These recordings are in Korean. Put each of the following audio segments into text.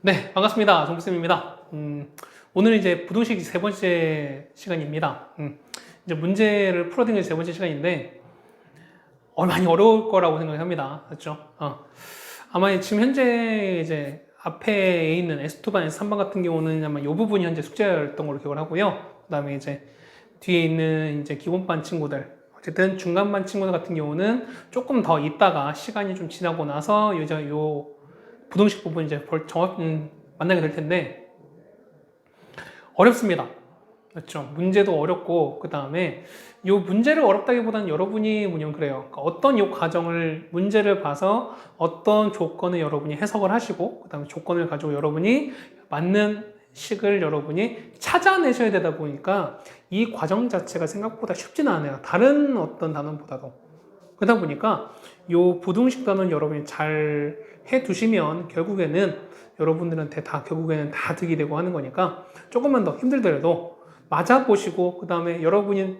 네, 반갑습니다. 정부쌤입니다. 오늘은 이제 부동식 세 번째 시간입니다. 이제 문제를 풀어드리는 세 번째 시간인데, 많이 어려울 거라고 생각합니다. 맞죠? 아마 지금 현재 이제 앞에 있는 S2반, S3반 같은 경우는 아마 이 부분이 현재 숙제였던 걸로 기억을 하고요. 그 다음에 이제 뒤에 있는 이제 기본반 친구들, 어쨌든 중간반 친구들 같은 경우는 조금 더 있다가 시간이 좀 지나고 나서 이제 요 부동식 부분 이제 만나게 될 텐데 어렵습니다. 그렇죠? 문제도 어렵고 그 다음에 이 문제를 어렵다기보다는 여러분이 뭐냐면 그래요. 그러니까 어떤 이 과정을 문제를 봐서 어떤 조건을 여러분이 해석을 하시고 그 다음에 조건을 가지고 여러분이 맞는 식을 여러분이 찾아내셔야 되다 보니까 이 과정 자체가 생각보다 쉽지는 않아요. 다른 어떤 단원보다도. 그러다 보니까 이 부등식 단원 여러분이 잘 해두시면 결국에는 여러분들한테 결국에는 다 득이 되고 하는 거니까 조금만 더 힘들더라도 맞아보시고 그 다음에 여러분이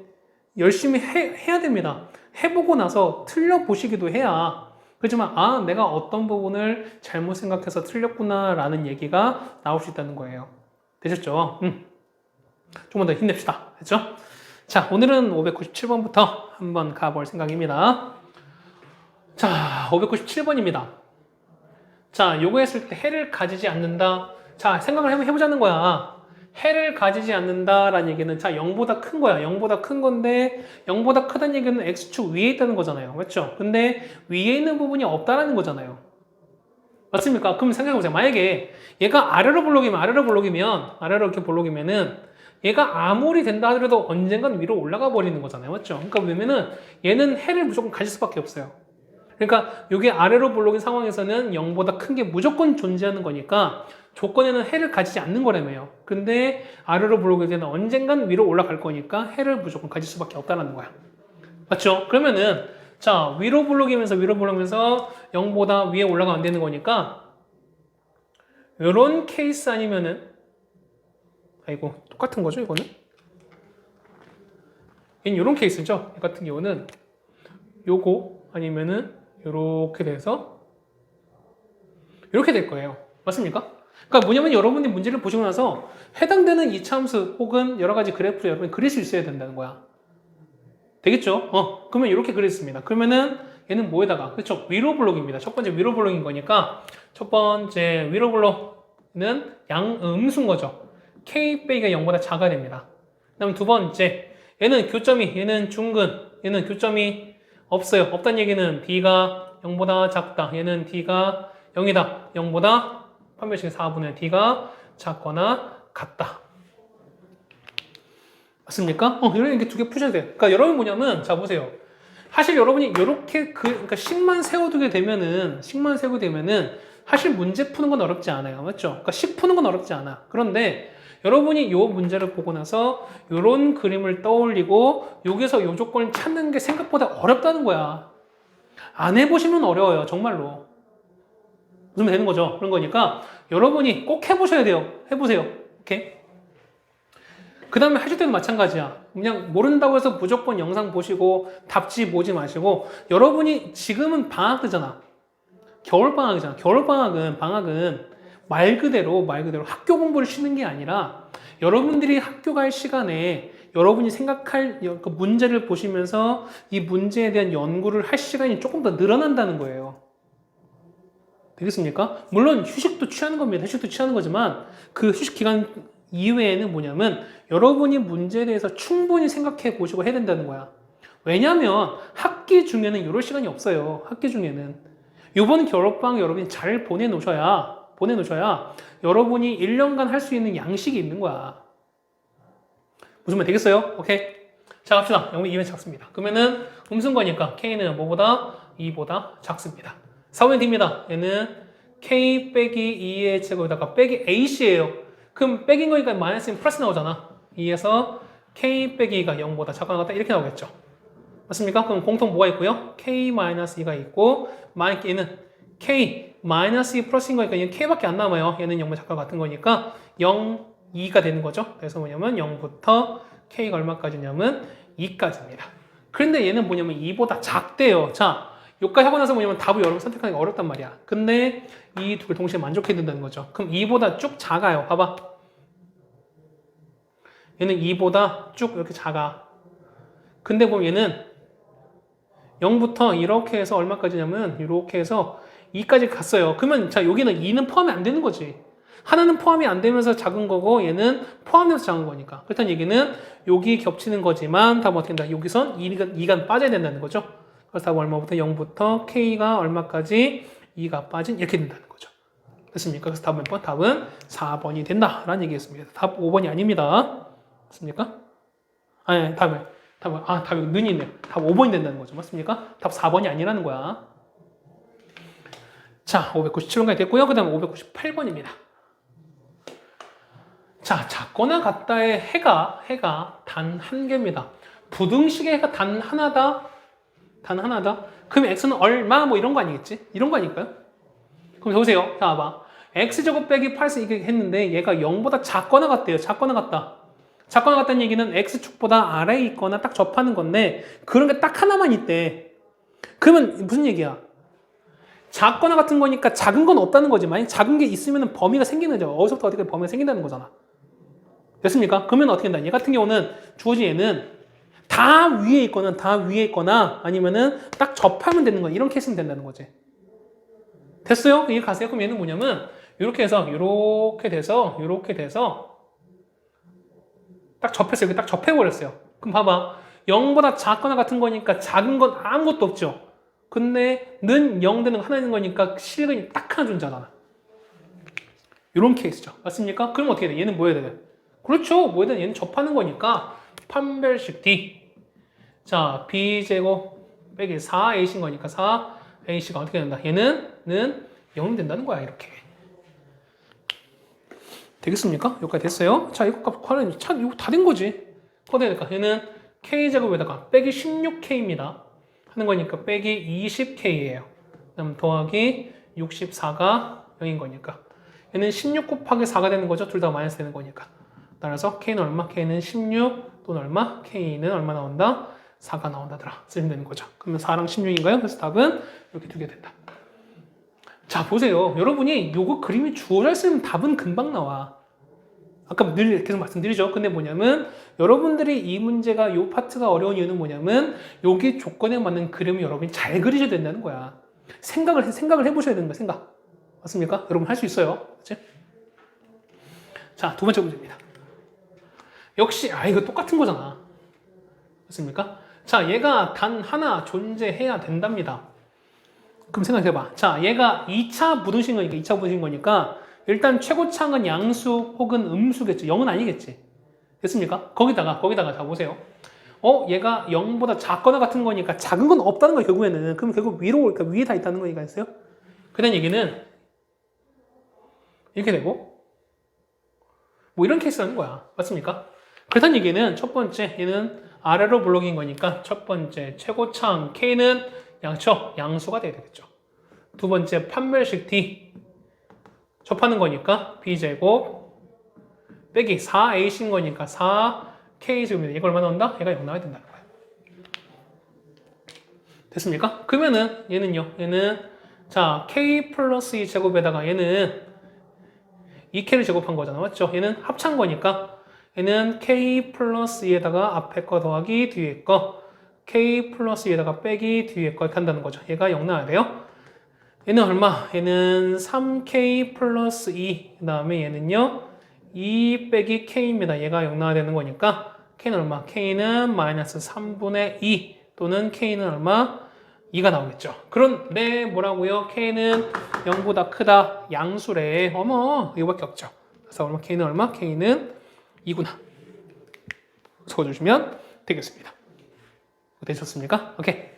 열심히 해야 됩니다. 해보고 나서 틀려보시기도 해야 그렇지만 내가 어떤 부분을 잘못 생각해서 틀렸구나 라는 얘기가 나올 수 있다는 거예요. 되셨죠? 조금만 더 힘냅시다. 됐죠? 자, 오늘은 597번부터 한번 가볼 생각입니다. 자, 597번입니다. 자, 요거 했을 때 해를 가지지 않는다. 자, 생각을 해보자는 거야. 해를 가지지 않는다라는 얘기는 자, 0보다 큰 거야. 0보다 큰 건데 0보다 크다는 얘기는 x축 위에 있다는 거잖아요. 맞죠? 근데 위에 있는 부분이 없다라는 거잖아요. 맞습니까? 그럼 생각해보세요. 만약에 얘가 아래로 이렇게 볼록이면은 얘가 아무리 된다 하더라도 언젠간 위로 올라가 버리는 거잖아요. 맞죠? 그러니까 왜냐면은 얘는 해를 무조건 가질 수밖에 없어요. 그러니까 이게 아래로 볼록인 상황에서는 0보다 큰 게 무조건 존재하는 거니까 조건에는 해를 가지지 않는 거라며요. 근데 아래로 볼록일 때는 언젠간 위로 올라갈 거니까 해를 무조건 가질 수밖에 없다는 거야. 맞죠? 그러면은 자, 위로 볼록이면서 0보다 위에 올라가면 안 되는 거니까 이런 케이스 아니면은 똑같은 거죠, 이거는? 이런 케이스죠. 이 같은 경우는 요거 아니면은 이렇게 돼서 이렇게 될 거예요. 맞습니까? 그러니까 뭐냐면 여러분이 문제를 보시고 나서 해당되는 이차함수 혹은 여러 가지 그래프를 여러분이 그릴 수 있어야 된다는 거야. 되겠죠? 그러면 이렇게 그렸습니다. 그러면은 얘는 뭐에다가 그렇죠? 위로 블록입니다. 첫 번째 위로 블록인 거니까 첫 번째 위로 블록은 양음수인 거죠. k 빼기가 0보다 작아야 됩니다. 그다음 두 번째 얘는 중근, 얘는 교점이 없어요. 없다는 얘기는 d가 0보다 작다. 얘는 d가 0이다. 0보다 판별식의 4분의 d가 작거나 같다. 맞습니까? 이렇게 두 개 푸셔야 돼요. 그러니까 여러분 뭐냐면, 자, 보세요. 사실 여러분이 이렇게 그러니까 식만 세워두게 되면은, 사실 문제 푸는 건 어렵지 않아요. 맞죠? 그러니까 식 푸는 건 어렵지 않아. 그런데 여러분이 이 문제를 보고 나서 이런 그림을 떠올리고 여기서 이 조건을 찾는 게 생각보다 어렵다는 거야. 안 해보시면 어려워요. 정말로. 무슨 말 되는 거죠? 그런 거니까 여러분이 꼭 해보셔야 돼요. 해보세요. 오케이? 그 다음에 하실 때도 마찬가지야. 그냥 모른다고 해서 무조건 영상 보시고 답지 보지 마시고 여러분이 지금은 방학 때잖아. 겨울방학이잖아. 방학은 말 그대로 학교 공부를 쉬는 게 아니라 여러분들이 학교 갈 시간에 여러분이 생각할 문제를 보시면서 이 문제에 대한 연구를 할 시간이 조금 더 늘어난다는 거예요. 되겠습니까? 물론 휴식도 취하는 겁니다. 휴식도 취하는 거지만 그 휴식 기간 이외에는 뭐냐면 여러분이 문제에 대해서 충분히 생각해 보시고 해야 된다는 거야. 왜냐하면 학기 중에는 이럴 시간이 없어요. 학기 중에는. 이번 겨울방학 여러분이 잘 보내놓으셔야 여러분이 1년간 할 수 있는 양식이 있는 거야. 무슨 말 되겠어요? 오케이. 자, 갑시다. 0이 2면 작습니다. 그러면은 음수거니까 K는 뭐보다? 2보다 작습니다. 4분의 D입니다. 얘는 K 빼기 2의 제곱에다가 빼기 H예요. 그럼 빼긴 거니까 마이너스는 플러스 나오잖아. 2에서 K 빼기 2가 0보다 작거나 같다 이렇게 나오겠죠. 맞습니까? 그럼 공통 뭐가 있고요? K-2가 있고 얘는 K-2 플러스인 거니까 얘는 K밖에 안 남아요. 얘는 0보다 작거나 같은 거니까 0, 2가 되는 거죠. 그래서 뭐냐면 0부터 K가 얼마까지냐면 2까지입니다. 그런데 얘는 뭐냐면 2보다 작대요. 자, 여기까지 하고 나서 뭐냐면 답을 여러분 선택하기가 어렵단 말이야. 근데 이 둘 동시에 만족해야 된다는 거죠. 그럼 2보다 쭉 작아요. 봐봐. 얘는 2보다 쭉 이렇게 작아. 근데 보면 얘는 0부터 이렇게 해서 얼마까지냐면 이렇게 해서 2까지 갔어요. 그러면 자 여기는 2는 포함이 안 되는 거지. 하나는 포함이 안 되면서 작은 거고 얘는 포함돼서 작은 거니까. 그렇다는 얘기는 여기 겹치는 거지만 답은 어떻게 된다? 여기선 2가 빠져야 된다는 거죠. 그래서 답은 얼마부터? 0부터 K가 얼마까지 2가 빠진 이렇게 된다는 거죠. 됐습니까? 그래서 답은 몇 번? 답은 4번이 된다라는 얘기였습니다. 답 5번이 아닙니다. 됐습니까? 아니, 답이 는이 있네요. 답 5번이 된다는 거죠. 맞습니까? 답 4번이 아니라는 거야. 자, 597번까지 됐고요. 그 다음에 598번입니다. 자, 작거나 같다의 해가 단 한 개입니다. 부등식의 해가 단 하나다. 그럼 x는 얼마? 뭐 이런 거 아니겠지? 이런 거 아닐까요? 그럼 보세요. 자, 봐봐. x제곱 빼기 8스 이렇게 했는데 얘가 0보다 작거나 같대요. 작거나 같다는 얘기는 x축보다 아래에 있거나 딱 접하는 건데 그런 게 딱 하나만 있대. 그러면 무슨 얘기야? 작거나 같은 거니까 작은 건 없다는 거지. 만약 작은 게 있으면 범위가 생기는 거죠. 어디서부터 어디까지 범위가 생긴다는 거잖아. 됐습니까? 그러면 어떻게 된다? 얘 같은 경우는 주어진 얘는 다 위에 있거나 아니면은 딱 접하면 되는 거야. 이런 케이스는 된다는 거지. 됐어요? 이해 가세요? 그럼 얘는 뭐냐면 이렇게 해서 이렇게 돼서 딱 접했어요. 이렇게 딱 접해버렸어요. 그럼 봐봐. 0보다 작거나 같은 거니까 작은 건 아무것도 없죠. 근데 는 0 되는 거 하나 있는 거니까 실근이 딱 하나 존재하잖아. 이런 케이스죠. 맞습니까? 그럼 어떻게 돼? 얘는 뭐 해야 돼? 그렇죠. 뭐 해야 돼? 얘는 접하는 거니까 판별식 D. 자, B제곱 빼기 4A인 거니까 4A가 어떻게 된다? 얘는 0이 된다는 거야. 이렇게. 되겠습니까? 여기까지 됐어요. 자, 이거 값 구하는 이거 다 된 거지. 어떻게 얘는 K제곱에다가 빼기 16K입니다. 하는 거니까 빼기 20K예요. 그다음 더하기 64가 0인 거니까. 얘는 16 곱하기 4가 되는 거죠. 둘 다 마이너스 되는 거니까. 따라서 K는 얼마? K는 16 또는 얼마? K는 얼마 나온다? 4가 나온다더라. 쓰면 되는 거죠. 그러면 4랑 16인가요? 그래서 답은 이렇게 두 개 된다. 자, 보세요. 여러분이 요거 그림이 주어져 있으면 답은 금방 나와. 아까 늘 계속 말씀드리죠. 근데 뭐냐면 여러분들이 이 문제가 요 파트가 어려운 이유는 뭐냐면 여기 조건에 맞는 그림을 여러분이 잘 그리셔야 된다는 거야. 생각을 해보셔야 되는 거야. 생각. 맞습니까? 여러분 할 수 있어요. 그치? 자, 두 번째 문제입니다. 역시 이거 똑같은 거잖아. 맞습니까? 자, 얘가 단 하나 존재해야 된답니다. 그럼 생각해봐. 자, 얘가 2차 부등식인 거니까 일단 최고차항은 양수 혹은 음수겠지. 0은 아니겠지. 됐습니까? 거기다가 자 보세요. 얘가 0보다 작거나 같은 거니까 작은 건 없다는 거야, 결국에는. 그럼 결국 그러니까 위에 다 있다는 거니까 있어요. 그런 얘기는 이렇게 되고 뭐 이런 케이스라는 거야. 맞습니까? 그렇다는 얘기는 첫 번째 얘는 아래로 블록인 거니까 첫 번째 최고차항 K는 양수가 돼야 되겠죠. 두 번째 판별식 D 접하는 거니까 B제곱 빼기 4A인 거니까 4K제곱입니다. 이거 얼마 나온다? 얘가 0 나와야 된다는 거야. 됐습니까? 그러면은 얘는 자 K 플러스 2제곱에다가 얘는 2K를 제곱한 거잖아. 맞죠? 얘는 합찬 거니까 얘는 K 플러스 2에다가 앞에 거 더하기 뒤에 거 K 플러스 2에다가 빼기 뒤에 거 이렇게 한다는 거죠. 얘가 0 나와야 돼요. 얘는 얼마? 얘는 3K 플러스 2. 그 다음에 얘는요 2 빼기 K입니다. 얘가 0 나와야 되는 거니까 K는 얼마? K는 마이너스 3분의 2 또는 K는 얼마? 2가 나오겠죠. 그런데 뭐라고요? K는 0보다 크다. 양수래. 어머 이거밖에 없죠. 그래서 얼마? K는 얼마? K는 2구나. 적어주시면 되겠습니다. 되셨습니까? 오케이.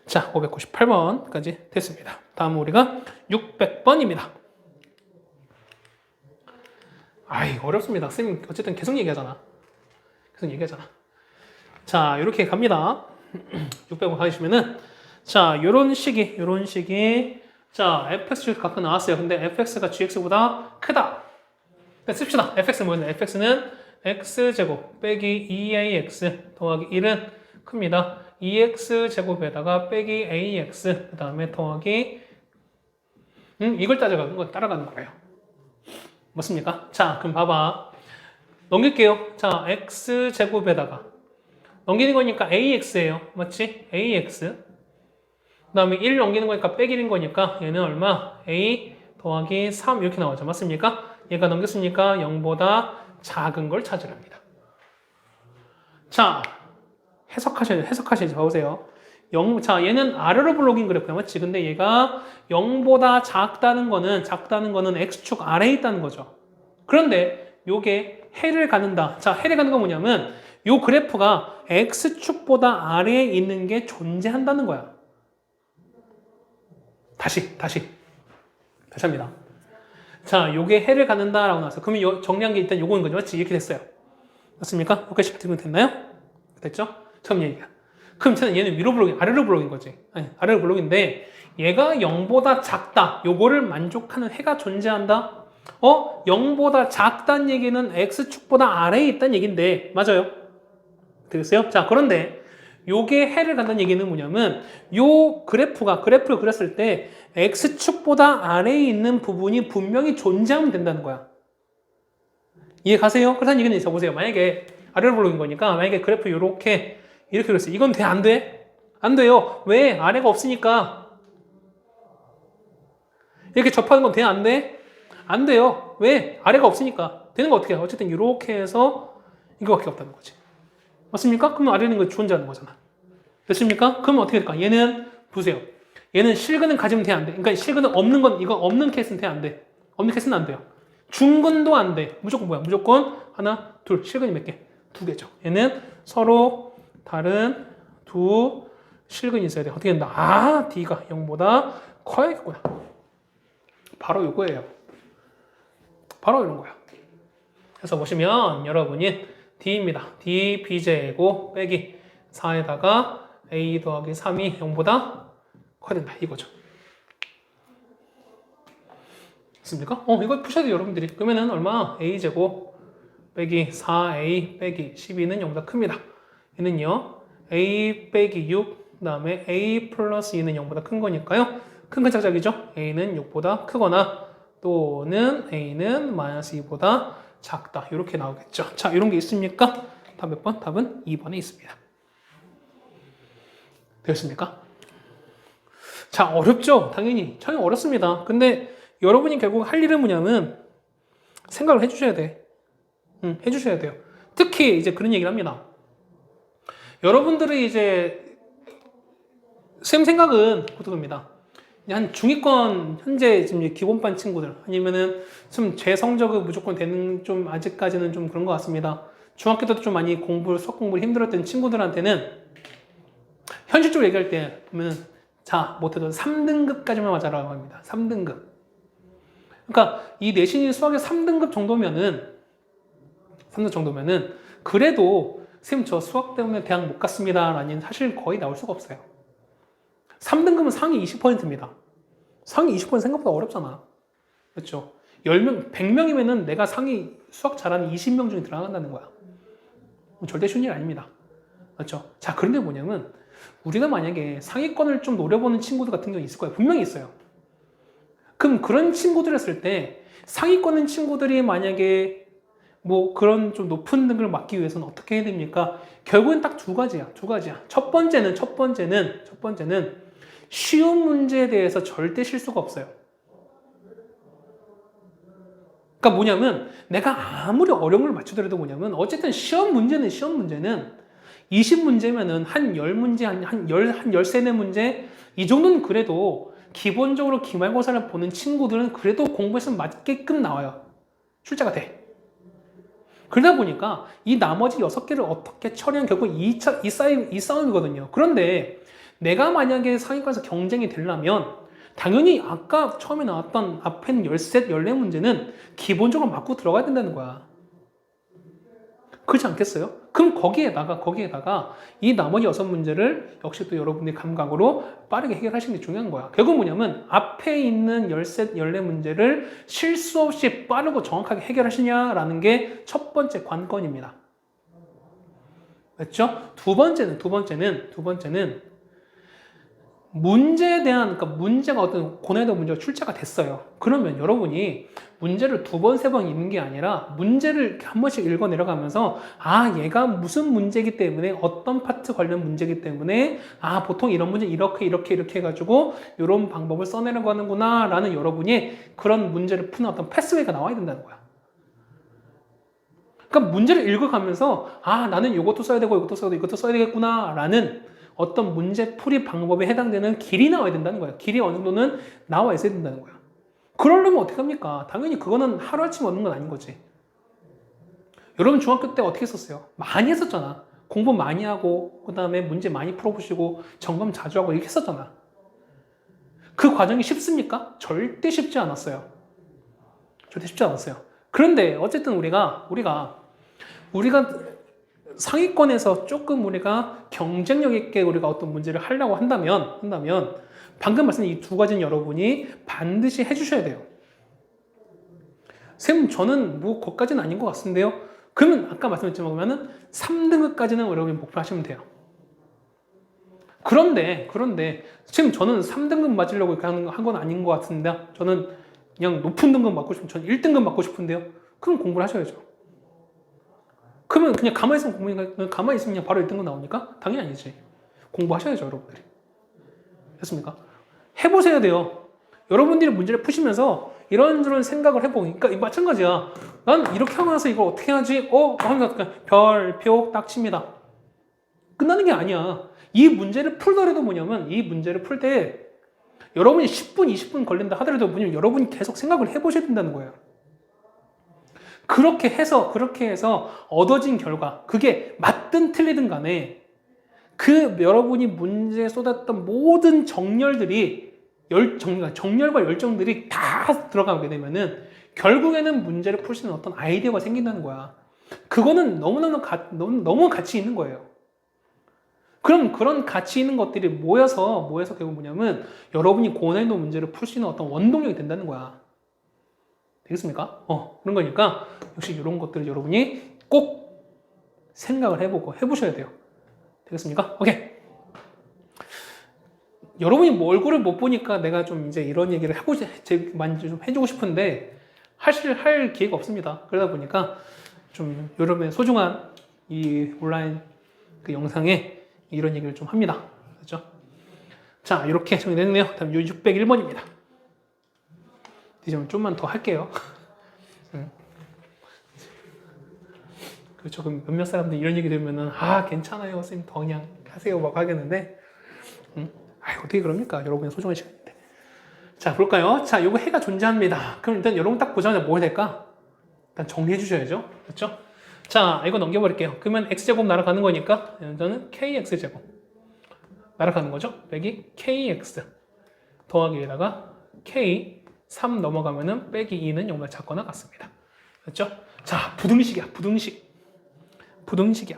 자, 598번까지 됐습니다. 다음 우리가 600번입니다. 어렵습니다. 선생님 어쨌든 계속 얘기하잖아. 자, 이렇게 갑니다. 600번 가시면은 자, 요런 식이 자, fx 각각 나왔어요. 근데 fx가 gx보다 크다. 씁시다. fx는 뭐였나요? fx는 x제곱 빼기 2ax 더하기 1은 큽니다. EX 제곱에다가 빼기 AX 그 다음에 더하기 이걸 따라가는 거예요. 맞습니까? 자, 그럼 봐봐. 넘길게요. 자, X 제곱에다가 넘기는 거니까 AX예요. 맞지? AX. 그 다음에 1 넘기는 거니까 빼기 1인 거니까 얘는 얼마? A 더하기 3 이렇게 나오죠. 맞습니까? 얘가 넘겼으니까 0보다 작은 걸 찾으랍니다. 자, 해석하셔야지. 봐보세요. 자, 얘는 아래로 블록인 그래프야. 맞지? 근데 얘가 0보다 작다는 거는 X축 아래에 있다는 거죠. 그런데 요게 해를 가는다. 자, 해를 가는 건 뭐냐면 요 그래프가 X축보다 아래에 있는 게 존재한다는 거야. 다시 합니다. 자, 요게 해를 가는다라고 나왔어. 그러면 정리한 게 일단 요거인 거죠. 맞지? 이렇게 됐어요. 맞습니까? 여기까지 잘 됐나요? 됐죠? 처음 얘기야. 그럼 얘는 위로 블록이 아래로 블록인 거지. 아니, 아래로 블록인데 얘가 0보다 작다. 요거를 만족하는 해가 존재한다. 0보다 작다는 얘기는 X축보다 아래에 있다는 얘기인데 맞아요? 되겠어요? 자, 그런데 요게 해를 간다는 얘기는 뭐냐면 요 그래프를 그렸을 때 X축보다 아래에 있는 부분이 분명히 존재하면 된다는 거야. 이해 가세요? 그렇다는 얘기는 있어 보세요. 만약에 아래로 블록인 거니까 만약에 그래프 이렇게 그렸어요. 이건 돼? 안 돼? 안 돼요. 왜? 아래가 없으니까. 이렇게 접하는 건 돼? 안 돼? 안 돼요. 왜? 아래가 없으니까. 되는 거 어떻게 해? 어쨌든 이렇게 해서 이거밖에 없다는 거지. 맞습니까? 그러면 아래는 거 존재하는 거잖아. 됐습니까? 그러면 어떻게 될까? 얘는 보세요. 얘는 실근은 가지면 돼? 안 돼? 그러니까 실근은 없는 건 이거 없는 케이스는 돼? 안 돼? 없는 케이스는 안 돼요. 중근도 안 돼. 무조건 뭐야? 무조건 하나, 둘. 실근이 몇 개? 2개죠. 얘는 서로 다른 두 실근이 있어야 돼. 어떻게 된다? 아, D가 0보다 커야겠구나. 바로 이거예요. 바로 이런 거야. 그래서 보시면 여러분이 D입니다. D B제곱 빼기 4에다가 A 더하기 3이 0보다 커야 된다. 이거죠. 됐습니까? 이거 푸셔야 돼요, 여러분들이. 그러면은 얼마? A제곱 빼기 4A 빼기 12는 0보다 큽니다. 얘는요, A 빼기 6, 그 다음에 A 플러스 2는 0보다 큰 거니까요. 큰 짝짝이죠? A는 6보다 크거나 또는 A는 마이너스 2보다 작다. 이렇게 나오겠죠. 자, 이런 게 있습니까? 답 몇 번? 답은 2번에 있습니다. 되었습니까? 자, 어렵죠? 당연히. 처음에 어렵습니다. 근데 여러분이 결국 할 일은 뭐냐면 생각을 해주셔야 돼. 해주셔야 돼요. 특히 이제 그런 얘기를 합니다. 여러분들이 이제 쌤 생각은 그겁니다. 한 중위권 현재 지금 기본반 친구들 아니면은 좀 제 성적이 무조건 되는 좀 아직까지는 좀 그런 것 같습니다. 중학교 때도 좀 많이 수학 공부를 힘들었던 친구들한테는 현실적으로 얘기할 때 보면 자 못해도 3등급까지만 맞아라고 합니다. 3등급. 그러니까 이 내신이 수학의 3등급 정도면은 그래도 쌤 저 수학 때문에 대학 못 갔습니다 라는 사실 거의 나올 수가 없어요. 3등급은 상위 20%입니다. 상위 20% 생각보다 어렵잖아. 그렇죠? 10명, 100명이면은 내가 상위 수학 잘하는 20명 중에 들어간다는 거야. 절대 쉬운 일 아닙니다. 그렇죠? 자, 그런데 뭐냐면 우리가 만약에 상위권을 좀 노려보는 친구들 같은 경우 있을 거예요. 분명히 있어요. 그럼 그런 친구들 했을 때 상위권인 친구들이 만약에 뭐 그런 좀 높은 등급을 맡기 위해서는 어떻게 해야 됩니까? 결국엔 딱 두 가지야. 첫 번째는 쉬운 문제에 대해서 절대 실수가 없어요. 그러니까 뭐냐면 내가 아무리 어려운 걸 맞추더라도 뭐냐면 어쨌든 시험 문제는 20문제면은 한 10문제, 한 13문제 이 정도는 그래도 기본적으로 기말고사를 보는 친구들은 그래도 공부했으면 맞게끔 나와요. 출제가 돼. 그러다 보니까 이 나머지 6개를 어떻게 처리하면 결국 이 싸움이거든요. 그런데 내가 만약에 상위권에서 경쟁이 되려면 당연히 아까 처음에 나왔던 앞에 있는 13, 14문제는 기본적으로 맞고 들어가야 된다는 거야. 그렇지 않겠어요? 그럼 거기에다가 이 나머지 6문제를 역시 또 여러분의 감각으로 빠르게 해결하시는 게 중요한 거야. 결국 뭐냐면 앞에 있는 13, 14문제를 실수 없이 빠르고 정확하게 해결하시냐라는 게 첫 번째 관건입니다. 맞죠? 두 번째는 문제에 대한, 그러니까 문제가 어떤 고난이도 문제가 출제가 됐어요. 그러면 여러분이 문제를 두 번, 세 번 읽는 게 아니라 문제를 한 번씩 읽어 내려가면서 아, 얘가 무슨 문제이기 때문에 어떤 파트 관련 문제이기 때문에 아, 보통 이런 문제 이렇게 해가지고 이런 방법을 써내려가는구나 라는 여러분이 그런 문제를 푸는 어떤 패스웨이가 나와야 된다는 거야. 그러니까 문제를 읽어가면서 아, 나는 이것도 써야 되고 이것도 써야 되고 이것도 써야 되겠구나 라는 어떤 문제 풀이 방법에 해당되는 길이 나와야 된다는 거예요. 길이 어느 정도는 나와 있어야 된다는 거예요. 그러려면 어떻게 합니까? 당연히 그거는 하루아침에 얻는 건 아닌 거지. 여러분 중학교 때 어떻게 했었어요? 많이 했었잖아. 공부 많이 하고 그 다음에 문제 많이 풀어보시고 점검 자주 하고 이렇게 했었잖아. 그 과정이 쉽습니까? 절대 쉽지 않았어요. 절대 쉽지 않았어요. 그런데 어쨌든 우리가 상위권에서 조금 우리가 경쟁력 있게 우리가 어떤 문제를 하려고 한다면 방금 말씀드린 이 두 가지는 여러분이 반드시 해주셔야 돼요. 쌤, 저는 뭐 거기까지는 아닌 것 같은데요. 그러면 아까 말씀드렸지만 그러면은 3등급까지는 여러분이 목표하시면 돼요. 그런데 쌤, 저는 3등급 맞으려고 한 건 아닌 것 같은데 저는 그냥 높은 등급 맞고 싶으면 저는 1등급 맞고 싶은데요. 그럼 공부를 하셔야죠. 그러면 그냥 가만히 있으면 그냥 바로 1등급 나오니까? 당연히 아니지. 공부하셔야죠, 여러분들이. 됐습니까? 해보셔야 돼요. 여러분들이 문제를 푸시면서 이런저런 생각을 해보니까 마찬가지야. 난 이렇게 하고 나서 이걸 어떻게 하지? 하니까 별표 딱 칩니다. 끝나는 게 아니야. 이 문제를 풀더라도 뭐냐면 이 문제를 풀 때 여러분이 10분, 20분 걸린다 하더라도 뭐냐면 여러분이 계속 생각을 해보셔야 된다는 거예요. 그렇게 해서 얻어진 결과, 그게 맞든 틀리든 간에 그 여러분이 문제에 쏟았던 모든 정열과 열정들이 다 들어가게 되면은 결국에는 문제를 풀 수 있는 어떤 아이디어가 생긴다는 거야. 그거는 너무 가치 있는 거예요. 그럼 그런 가치 있는 것들이 모여서 결국 뭐냐면 여러분이 고난이도 문제를 풀 수 있는 어떤 원동력이 된다는 거야. 되겠습니까? 그런 거니까 역시 이런 것들을 여러분이 꼭 생각을 해보고 해보셔야 돼요. 되겠습니까? 오케이. 여러분이 뭐 얼굴을 못 보니까 내가 좀 이제 이런 얘기를 많이 좀 해주고 싶은데 할 기회가 없습니다. 그러다 보니까 좀 여러분의 소중한 이 온라인 그 영상에 이런 얘기를 좀 합니다. 그렇죠? 자, 이렇게 정리됐네요. 다음 601번입니다. 이제 좀만 더 할게요. 그렇죠. 그럼 몇몇 사람들이 이런 얘기 들으면은 괜찮아요, 선생님 더 그냥 하세요 막 하겠는데, 어떻게 그럽니까? 여러분의 소중한 시간인데. 자, 볼까요? 자, 요거 해가 존재합니다. 그럼 일단 여러분 딱 보자마자 뭐 해야 될까? 일단 정리해 주셔야죠. 그렇죠? 자, 이거 넘겨버릴게요. 그러면 x제곱 날아가는 거니까 저는 kx제곱 날아가는 거죠. 빼기 kx 더하기에다가 k 3 넘어가면은 빼기 2는 0보다 작거나 같습니다. 그렇죠? 자, 부등식이야. 부등식이야.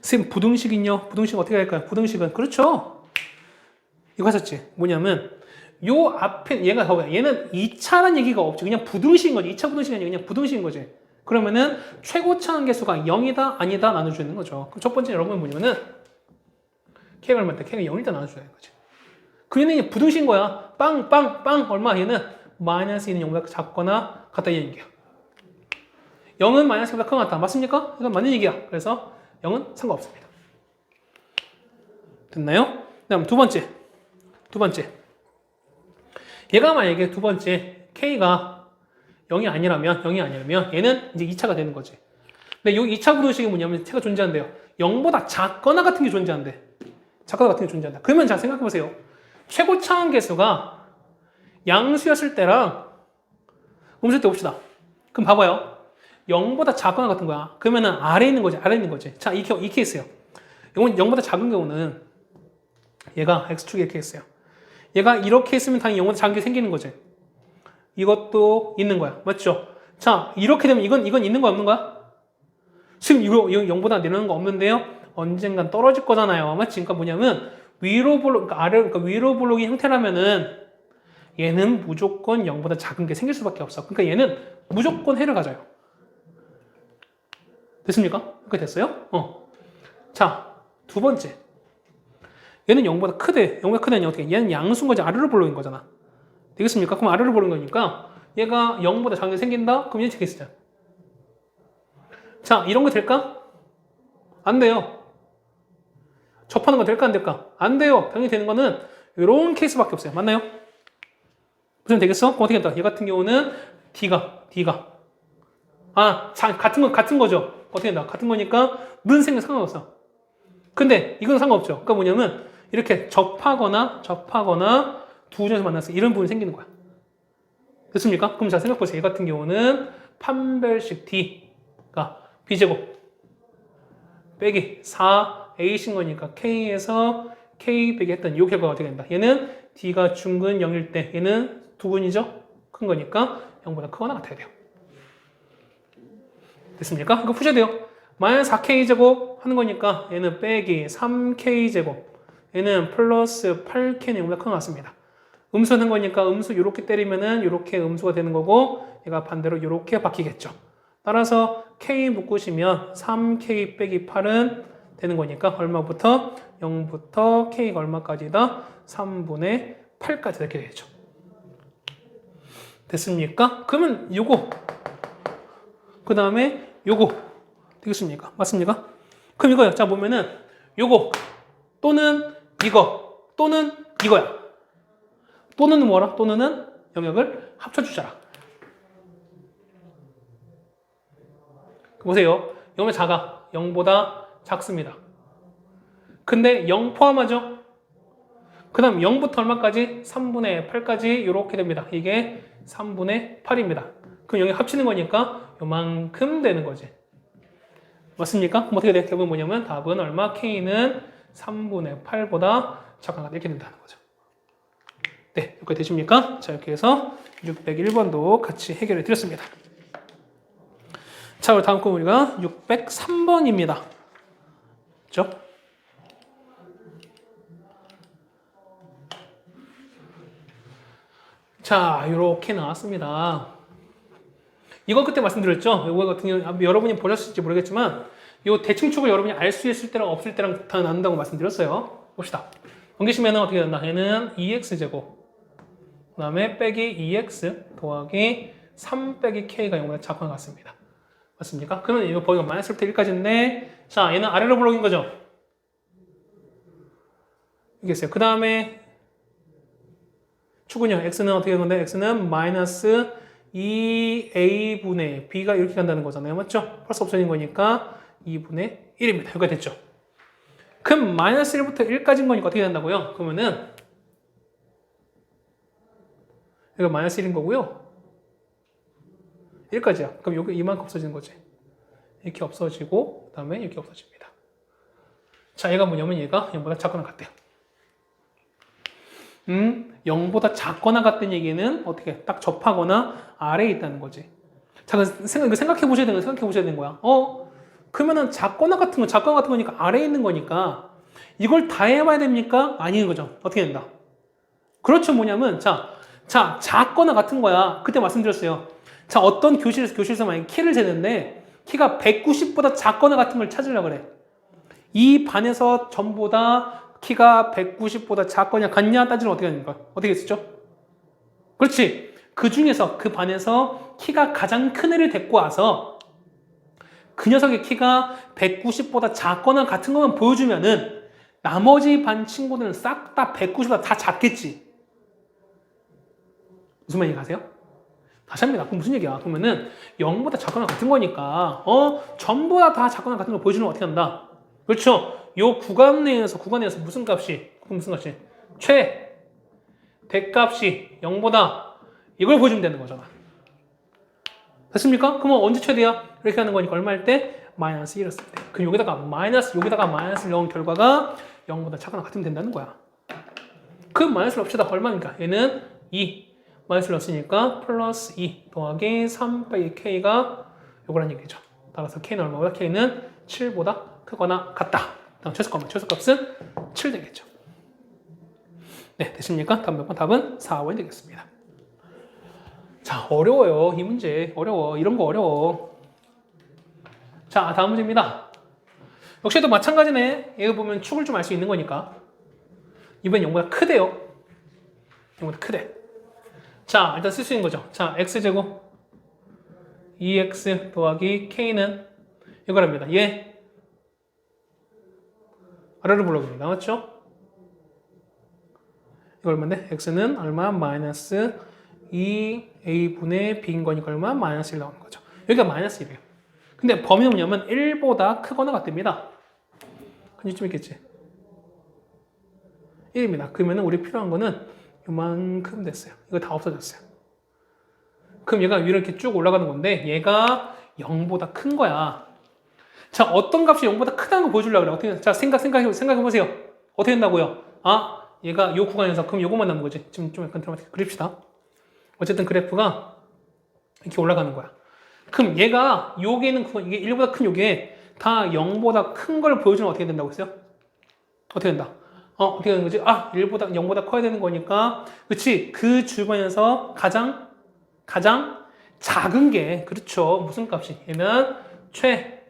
선생님, 부등식 어떻게 할까요? 부등식은 그렇죠. 이거 하셨지. 뭐냐면 요 앞에 얘는 2차란 얘기가 없죠. 그냥 부등식인 거지. 2차 부등식이 아니라 그냥 부등식인 거지. 그러면은 최고차 한계수가 0이다 아니다 나눠주는 거죠. 그럼 첫 번째 여러분 뭐냐면은 k가 얼마일 때 k가 0이다 나눠줘야 되는 거지. 그 얘는 부등식인 거야. 빵 얼마? 얘는 마이너스 2는 0보다 작거나 같다 이 얘기야. 0은 마이너스 2보다 크거나 같다. 맞습니까? 이건 맞는 얘기야. 그래서 0은 상관없습니다. 됐나요? 그다음 두 번째. 얘가 만약에 두 번째 k가 0이 아니라면 얘는 이제 2차가 되는 거지. 근데 이 2차 부등식이 뭐냐면 t가 존재한대요. 0보다 작거나 같은 게 존재한대. 그러면 자 생각해보세요. 최고차 한계수가 양수였을 때랑 음수일 때 봅시다. 그럼 봐봐요. 0보다 작거나 같은 거야. 그러면은 아래에 있는 거지. 자, 이 케이스예요. 이건 0보다 작은 경우는 얘가 x축이 이렇게 했어요. 얘가 이렇게 했으면 당연히 0보다 작은 게 생기는 거지. 이것도 있는 거야. 맞죠? 자, 이렇게 되면 이건 있는 거 없는 거야? 지금 이거 0보다 내려오는 거 없는데요? 언젠간 떨어질 거잖아요. 맞지? 그러니까 뭐냐면 위로 블록, 그러니까 위로 블록의 형태라면은 얘는 무조건 0보다 작은 게 생길 수밖에 없어. 그러니까 얘는 무조건 해를 가져요. 됐습니까? 그렇게 됐어요? 자, 두 번째. 얘는 0보다 크대. 0보다 크다니 어떻게? 얘는 양수인 거지. 아래로 볼록인 거잖아. 되겠습니까? 그럼 아래로 보는 거니까 얘가 0보다 작은 게 생긴다? 그럼 얘는 되겠어요. 자, 이런 거 될까? 안 돼요. 접하는 거 될까 안 될까? 안 돼요. 당연히 되는 거는 이런 케이스밖에 없어요. 맞나요? 무슨 되겠어? 그럼 어떻게 된다? 얘 같은 경우는 D가 같은 거죠. 어떻게 된다? 같은 거니까 는 생긴 상관없어. 근데 이건 상관없죠. 그러니까 뭐냐면 이렇게 접하거나 두 중에서 만났을 때 이런 부분이 생기는 거야. 됐습니까? 그럼 자 생각해보세요. 얘 같은 경우는 판별식 D가 B제곱 빼기 4A신 거니까 K에서 K 빼기 했던 이 결과가 어떻게 된다? 얘는 D가 중근 0일 때 얘는 두근이죠? 큰 거니까 0보다 크거나 같아야 돼요. 됐습니까? 이거 푸셔야 돼요. 마이너스 4K제곱 하는 거니까 얘는 빼기 3K제곱 얘는 플러스 8K는 0보다 큰 것 같습니다. 음수 하는 거니까 음수 이렇게 때리면은 이렇게 음수가 되는 거고 얘가 반대로 이렇게 바뀌겠죠. 따라서 K 묶으시면 3K 빼기 8은 되는 거니까 얼마부터? 0부터 K가 얼마까지다? 3분의 8까지 이렇게 되죠. 됐습니까? 그러면 요거 그 다음에 요거 되겠습니까? 맞습니까? 그럼 이거요. 자 보면은 요거 또는 이거 또는 이거야. 또는 뭐라? 또는은 영역을 합쳐주자라. 보세요. 0이 작아. 0보다 작습니다. 근데 0 포함하죠? 그 다음 0부터 얼마까지? 3분의 8까지 이렇게 됩니다. 이게 3분의 8입니다. 그럼 영역 합치는 거니까 요만큼 되는 거지. 맞습니까? 그럼 어떻게 돼? 결국은 뭐냐면 답은 얼마? K는 3분의 8보다 작거나 이렇게 된다는 거죠. 네, 여기까지 되십니까? 자, 이렇게 해서 601번도 같이 해결해 드렸습니다. 자, 다음 거 우리가 603번입니다. 그렇죠? 자, 이렇게 나왔습니다. 이거 그때 말씀드렸죠? 이거 같은 경우 여러분이 보셨을지 모르겠지만 이 대칭축을 여러분이 알 수 있을 때랑 없을 때랑 다 나눈다고 말씀드렸어요. 봅시다. 넘기시면 어떻게 된다? 얘는 2x제곱 그 다음에 빼기 2x 더하기 3 빼기 k가 0보다 작거나 같습니다. 맞습니까? 그러면 이거 보기가 마이너스부터 1까지인데 자 얘는 아래로 블록인 거죠? 이겠어요. 그 다음에 축은요. x는 어떻게 되는 건데 x는 마이너스 2a분의 b가 이렇게 간다는 거잖아요. 맞죠? 플러스 없어진 거니까 2분의 1입니다. 여기가 됐죠? 그럼 마이너스 1부터 1까지인 거니까 어떻게 된다고요? 그러면은 이거 마이너스 1인 거고요. 1까지야. 그럼 여기 이만큼 없어지는 거지. 이렇게 없어지고 그 다음에 이렇게 없어집니다. 자, 얘가 뭐냐면 얘가 0보다 작거나 같대요. 0보다 작거나 같다는 얘기는 어떻게 딱 접하거나 아래에 있다는 거지. 자, 생각해 보셔야 되는 거야. 그러면은 작거나 같은 거니까 아래에 있는 거니까 이걸 다 해봐야 됩니까? 아닌 거죠. 어떻게 된다? 그렇죠. 뭐냐면 자, 작거나 같은 거야. 그때 말씀드렸어요. 자, 어떤 교실에서 만약에 키를 재는데 키가 190보다 작거나 같은 걸 찾으려고 그래. 이 반에서 전부 다 키가 190보다 작거냐 같냐 따지면 어떻게 하는 거야? 어떻게 했었죠? 그렇지. 그 중에서 그 반에서 키가 가장 큰 애를 데리고 와서 그 녀석의 키가 190보다 작거나 같은 것만 보여주면은 나머지 반 친구들은 싹 다 190보다 다 작겠지. 무슨 말인지 아세요? 다시 합니다. 그럼 무슨 얘기야? 그러면은 0보다 작거나 같은 거니까 전부 다 작거나 같은 걸 보여주면 어떻게 한다? 그렇죠? 요 구간 내에서 무슨 값이 대값이 0보다 이걸 보여주면 되는 거잖아. 됐습니까? 그러면 언제 최대야? 이렇게 하는 거니까 얼마일 때? 마이너스 1을 쓸 때. 그럼 여기다가 마이너스를 넣은 결과가 0보다 작거나 같으면 된다는 거야. 그 마이너스를 합치다 얼마니까? 얘는 2. 마이너스를 넣었으니까 플러스 2 더하기 3 빼기 k가 요거란 얘기죠. 따라서 k는 얼마보다? k는 7보다 크거나 같다. 다음 최소값은 7 되겠죠. 네, 됐습니까? 다음 몇 번? 답은 4번이 되겠습니다. 자, 어려워요. 이 문제. 어려워. 이런 거 어려워. 자, 다음 문제입니다. 역시도 마찬가지네. 얘가 보면 축을 좀 알 수 있는 거니까. 이번엔 0보다 크대요. 0보다 크대. 자, 일단 쓸 수 있는 거죠. 자, x제곱 2x 더하기 k는 이거랍니다. 얘 아래로 불러봅니다. 맞죠? 이거 얼마인데? x는 얼마? 마이너스 2a분의 b인 거니까 얼마? 마이너스 1 나오는 거죠. 여기가 마이너스 1이에요. 근데 범위는 뭐냐면 1보다 크거나 같답니다. 근처쯤 있겠지? 1입니다. 그러면 우리 필요한 거는 요만큼 됐어요. 이거 다 없어졌어요. 그럼 얘가 위로 이렇게 쭉 올라가는 건데 얘가 0보다 큰 거야. 자, 어떤 값이 0보다 크다는 거 보여주려고 그래. 어떻게, 자, 생각해보세요. 어떻게 된다고요? 아, 얘가 요 구간에서 그럼 요것만 남는 거지. 지금 좀 약간 드라마틱 그립시다. 어쨌든 그래프가 이렇게 올라가는 거야. 그럼 얘가 요게는 이게 1보다 큰 요게 다 0보다 큰 걸 보여주면 어떻게 된다고 했어요? 어떻게 된다? 어떻게 되는 거지? 아, 0보다 커야 되는 거니까. 그치? 그 주변에서 가장 작은 게, 그렇죠. 무슨 값이? 얘는 최소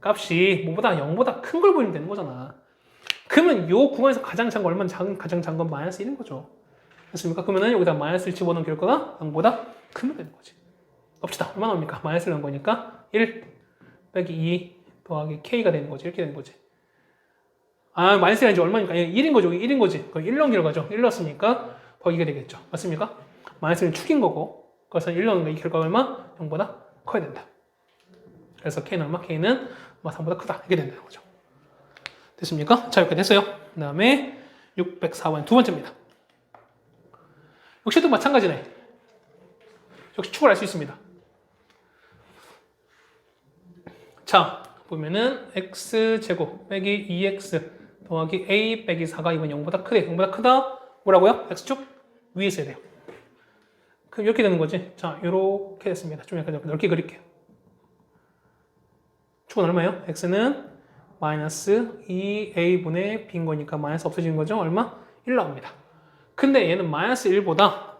값이 뭐보다 0보다 큰 걸 보이면 되는 거잖아. 그러면 요 구간에서 가장 작은 건 얼마나 가장 작은 건 마이너스 1인 거죠. 됐습니까? 그러면은 여기다 마이너스 1 집어넣은 결과가 0보다 크면 되는 거지. 봅시다. 얼마나 나옵니까? 마이너스 1 나온 거니까 1 빼기 2 더하기 k가 되는 거지. 이렇게 되는 거지. 아, 마이너스가 이제 얼마니까? 1인 거죠. 1인 거지. 그럼 1 넣기로 가죠. 1 넣었으니까 거기가 되겠죠. 맞습니까? 마이너스는 축인 거고, 그래서 1 넣는 거 이 결과가 얼마? 0보다 커야 된다. 그래서 k는 얼마? k는 3보다 크다. 이게 된다는 거죠. 됐습니까? 자, 이렇게 됐어요. 그 다음에 604번 두 번째입니다. 역시도 마찬가지네. 역시 축을 알 수 있습니다. 자, 보면은 x제곱 빼기 2x 더하기 a 빼기 4가 이건 0보다 크대. 0보다 크다? 뭐라고요? x축 위에 있어야 돼요. 그럼 이렇게 되는 거지. 자, 이렇게 됐습니다. 좀 약간 넓게 그릴게요. 축은 얼마예요? x는 마이너스 2a분의 b인 거니까 마이너스 없어지는 거죠. 얼마? 1 나옵니다. 근데 얘는 마이너스 1보다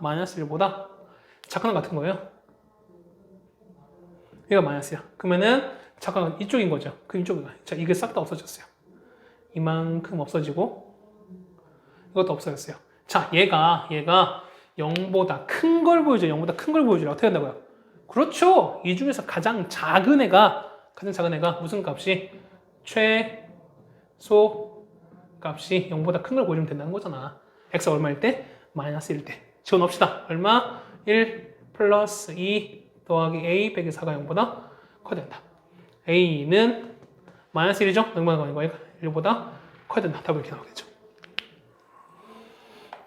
작은 거 같은 거예요. 얘가 마이너스야. 그러면은 잠깐 이쪽인 거죠. 그 이쪽인가. 자, 이게 싹 다 없어졌어요. 이만큼 없어지고 이것도 없어졌어요. 자, 얘가 0보다 큰 걸 보여줘요. 0보다 큰 걸 보여줘요. 어떻게 한다고요? 그렇죠. 이 중에서 가장 작은 애가 무슨 값이? 최소 값이 0보다 큰 걸 보여주면 된다는 거잖아. x가 얼마일 때? 마이너스 1일 때. 지워놓읍시다. 얼마? 1 플러스 2 더하기 a 빼기 4가 0보다 커야 된다. a는 마이너스 1이죠? 0보다 가는 거니까 1보다 커야 된다. 답이 이렇게 나오겠죠.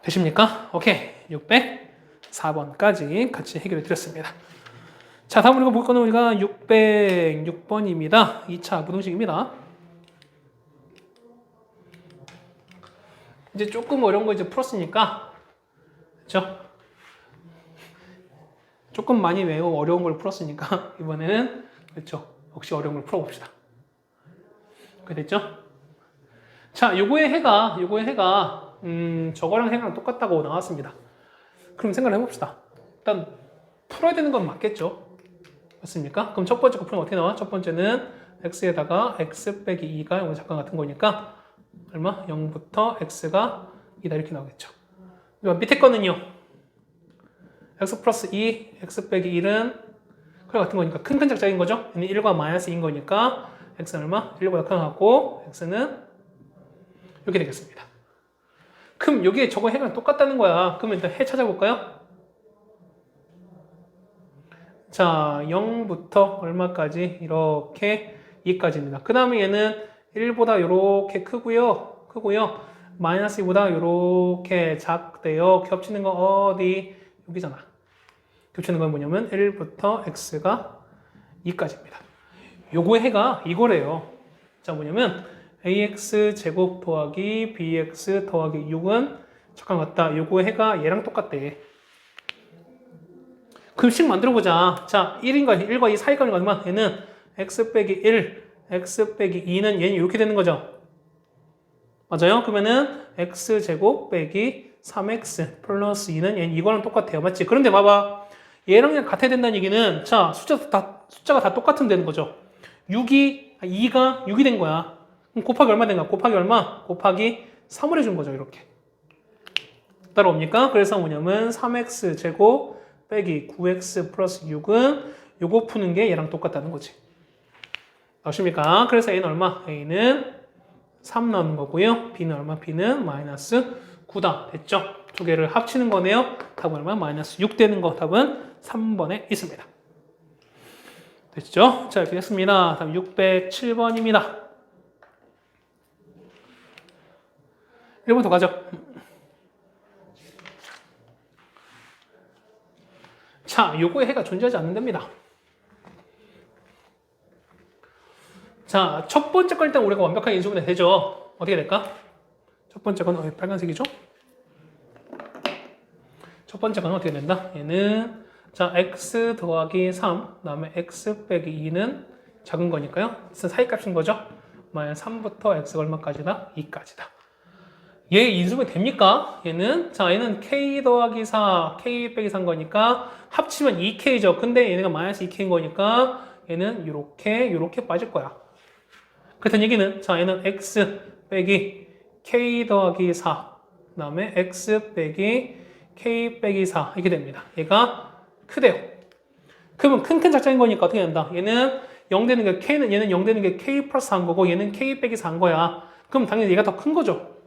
되십니까? 오케이. 604번까지 같이 해결해 드렸습니다. 자, 다음 우리가 볼 거는 우리가 606번입니다. 2차 부등식입니다. 이제 조금 어려운 거 이제 풀었으니까, 그렇죠? 조금 많이 외우고 어려운 걸 풀었으니까 이번에는 그렇죠? 역시 어려운 걸 풀어봅시다. 그렇게 됐죠? 자, 요거의 해가 저거랑 해랑 똑같다고 나왔습니다. 그럼 생각을 해봅시다. 일단 풀어야 되는 건 맞겠죠? 맞습니까? 그럼 첫 번째 거 풀면 어떻게 나와? 첫 번째는 x에다가 x 빼기 2가 0과 작가 같은 거니까 얼마? 0부터 x가 2다 이렇게 나오겠죠. 밑에 거는요. x 플러스 2, x 빼기 1은 그래 같은 거니까 큰 작자인 거죠. 얘는 1과 마이너스 2인 거니까 x는 얼마? 1보다 큰 거 같고 x는 이렇게 되겠습니다. 그럼 여기에 저거 해랑 똑같다는 거야. 그러면 일단 해 찾아볼까요? 자, 0부터 얼마까지? 이렇게 2까지입니다. 그 다음에 얘는 1보다 이렇게 크고요. 마이너스 2보다 이렇게 작대요. 겹치는 거 어디? 여기잖아. 겹치는 건 뭐냐면 1부터 x가 2까지입니다. 요거의 해가 이거래요. 자, 뭐냐면 ax 제곱 더하기 bx 더하기 6은 잠깐 같다. 요거의 해가 얘랑 똑같대. 그럼 식 만들어보자. 자, 1과 2 사이값이 얼마? 얘는 x 빼기 1, x 빼기 2는 얘는 이렇게 되는 거죠. 맞아요? 그러면은 x 제곱 빼기 3x 플러스 2는 얘는 이거랑 똑같아요. 맞지? 그런데 봐봐. 얘랑 그냥 같아야 된다는 얘기는 자, 숫자가 다 똑같으면 되는 거죠. 2가 6이 된 거야. 그럼 곱하기 얼마 된 거야? 곱하기 얼마? 곱하기 3을 해준 거죠. 이렇게. 따라옵니까? 그래서 뭐냐면 3x 제곱 빼기 9x 플러스 6은 요거 푸는 게 얘랑 똑같다는 거지. 아십니까? 그래서 A는 얼마? A는 3 나오는 거고요. B는 얼마? B는 마이너스 9다. 됐죠? 두 개를 합치는 거네요. 답은 얼마? 마이너스 6 되는 거. 답은 3번에 있습니다. 됐죠? 자, 이렇게 됐습니다. 다음 607번입니다. 1번 더 가죠. 자, 요거에 해가 존재하지 않는답니다. 자, 첫 번째 건 일단 우리가 완벽하게 인수분해 되죠. 어떻게 될까? 첫 번째 건 빨간색이죠? 첫 번째 건 어떻게 된다? 얘는 자, x 더하기 3, 그다음에 x 빼기 2는 작은 거니까요. 사이값인 거죠. 만약 3부터 x가 얼마까지다? 2까지다. 얘 인수분해 됩니까? 얘는 자, 얘는 k 더하기 4, k 빼기 3 거니까 합치면 2k죠. 근데 얘네가 마이너스 2k인 거니까 얘는 요렇게 빠질 거야. 그렇다는 얘기는 자, 얘는 x 빼기 k 더하기 4, 그 다음에 x 빼기 k 빼기 4 이렇게 됩니다. 얘가 크대요. 그러면 큰 작자인 거니까 어떻게 된다? 얘는 0 되는 게 k는 얘는 0 되는 게 k 플러스 1 거고 얘는 k 빼기 4인 거야. 그럼 당연히 얘가 더 큰 거죠.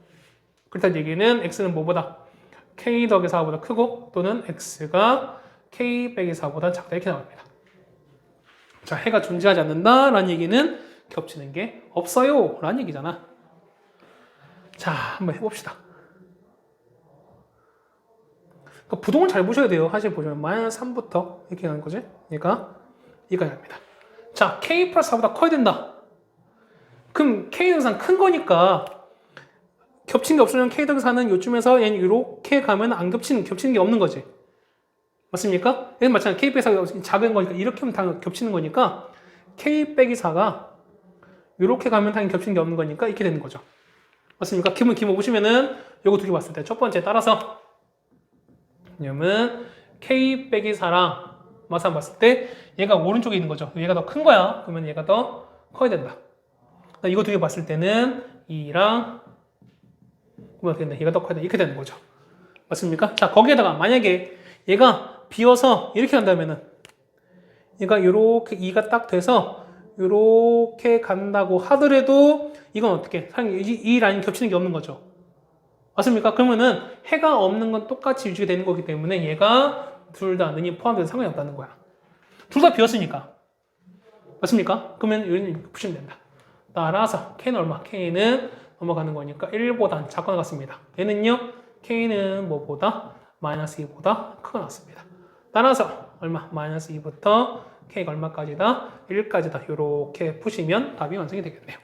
그렇다는 얘기는 x는 뭐보다? k 더하기 4보다 크고 또는 x가 k 빼기 4보다 작다 이렇게 나옵니다. 자, 해가 존재하지 않는다라는 얘기는 겹치는 게 없어요 라는 얘기잖아. 자, 한번 해봅시다. 그러니까 부동을 잘 보셔야 돼요. 사실 보시면 마이너스 3부터 이렇게 가는 거지. 그러니까 이거야 합니다. 자, k 플러스 4보다 커야 된다. 그럼 k 더하기 4는 큰 거니까 겹친 게 없으면 k 더하기 4는 요쯤에서 얘는 이렇게 가면 안 겹치는 게 없는 거지. 맞습니까? 얘는 마찬가지 k 빼기 4가 작은 거니까 이렇게 하면 다 겹치는 거니까 k 빼기 4가 이렇게 가면 당연히 겹치는 게 없는 거니까 이렇게 되는 거죠. 맞습니까? 기본 보시면은 요거 두 개 봤을 때 첫 번째 따라서 왜냐면 k 빼기 4랑 마산 봤을 때 얘가 오른쪽에 있는 거죠. 얘가 더 큰 거야. 그러면 얘가 더 커야 된다. 이거 두 개 봤을 때는 2랑 그러면 어떻게 된다? 얘가 더 커야 된다. 이렇게 되는 거죠. 맞습니까? 자, 거기에다가 만약에 얘가 비어서 이렇게 간다면은 얘가 이렇게 2가 딱 돼서 이렇게 간다고 하더라도 이건 어떻게? 이 라인 겹치는 게 없는 거죠. 맞습니까? 그러면은 해가 없는 건 똑같이 유지가 되는 거기 때문에 얘가 둘 다 는이 포함돼서 상관이 없다는 거야. 둘 다 비었으니까. 맞습니까? 그러면 이렇게 푸시면 된다. 따라서 K는 얼마? K는 넘어가는 거니까 1보단 작거나 같습니다. 얘는요? K는 뭐보다? 마이너스 2보다 크거 같습니다. 따라서 얼마? 마이너스 2부터 K가 얼마까지다? 1까지다. 이렇게 푸시면 답이 완성이 되겠네요.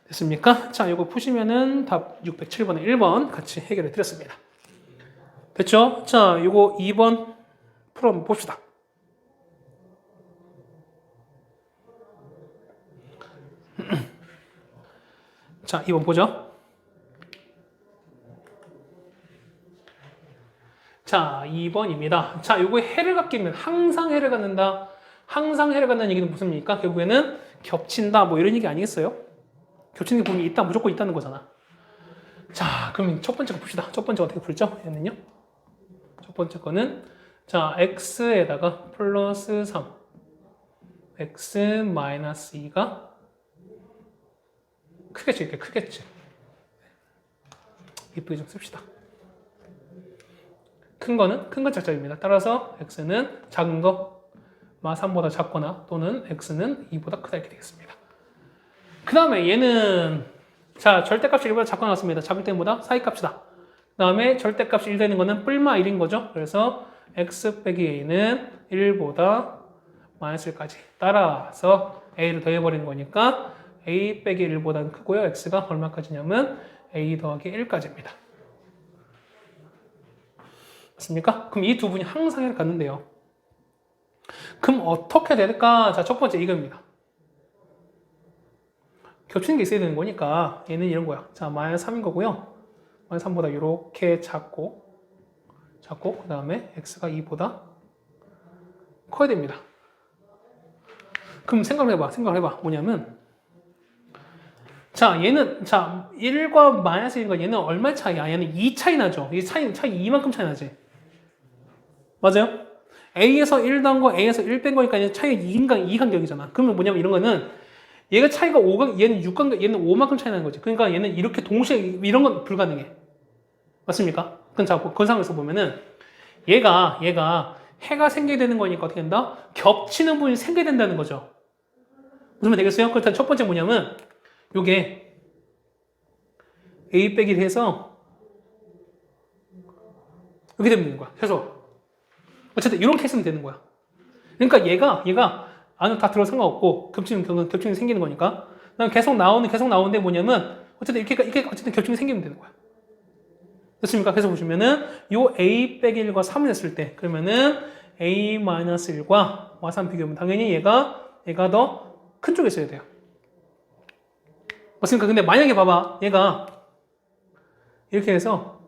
됐습니까? 자, 이거 푸시면은 답 607번에 1번 같이 해결해 드렸습니다. 됐죠? 자, 이거 2번 풀어 한번 봅시다. 자, 2번 보죠. 자, 2번입니다. 자, 요거 해를 갖기면 항상 해를 갖는다. 항상 해를 갖는다는 얘기는 무슨 얘기입니까? 결국에는 겹친다. 뭐 이런 얘기 아니겠어요? 겹치는 게 분명히 있다. 무조건 있다는 거잖아. 자, 그럼 첫 번째 거 봅시다. 첫 번째 어떻게 풀죠? 얘는요? 첫 번째 거는 자, x에다가 플러스 3 x 마이너스 2가 크겠지. 이렇게 크겠지. 이쁘게 좀 씁시다. 큰 건 작작입니다. 따라서 x는 작은 거 마 3보다 작거나 또는 x는 2보다 크다 이렇게 되겠습니다. 그 다음에 얘는 자, 절대값이 1보다 작거나 같습니다. 작을 때보다 사이값이다. 그 다음에 절대값이 1 되는 거는 뿔마 1인 거죠. 그래서 x 빼기 a는 1보다 마이너스 1까지. 따라서 a를 더해버리는 거니까 a 빼기 1보다는 크고요. x가 얼마까지냐면 a 더하기 1까지입니다. 맞습니까? 그럼 이 두 분이 항상 해를 갖는데요. 그럼 어떻게 될까? 자, 첫 번째 이겁니다. 겹치는 게 있어야 되는 거니까 얘는 이런 거야. 자, 마이너스 3인 거고요. 마이너스 3보다 이렇게 작고 그 다음에 x가 2보다 커야 됩니다. 그럼 생각을 해봐. 뭐냐면, 자, 얘는, 자, 1과 마이너스 1과 얘는 얼마 차이야? 얘는 2 차이 나죠? 이 차이 이만큼 차이 나지? 맞아요? A에서 1 더한 거, A에서 1 뺀 거니까 얘는 차이가 2간격이잖아. 그러면 뭐냐면 이런 거는 얘가 차이가 5간, 얘는 6간격, 얘는 5만큼 차이 나는 거지. 그러니까 얘는 이렇게 동시에, 이런 건 불가능해. 맞습니까? 그럼 자, 그 상황에서 보면은 얘가 해가 생기게 되는 거니까 어떻게 된다? 겹치는 부분이 생기게 된다는 거죠. 무슨 말 되겠어요? 그렇다면 첫 번째 뭐냐면 요게 A 빼기를 해서 이렇게 되는 거야. 해서 어쨌든 이런 케이스는 되는 거야. 그러니까 얘가 안으로 다 들어 상관없고 겹치는 생기는 거니까. 난 계속 나오는데 뭐냐면 어쨌든 이렇게 어쨌든 겹치는 생기면 되는 거야. 됐습니까? 그래서 보시면은 요 A 빼기 1과 3을 했을 때 그러면은 A-1과 와산 비교하면 당연히 얘가 더 큰 쪽에 있어야 돼요. 맞습니까? 근데 만약에 봐봐. 얘가 이렇게 해서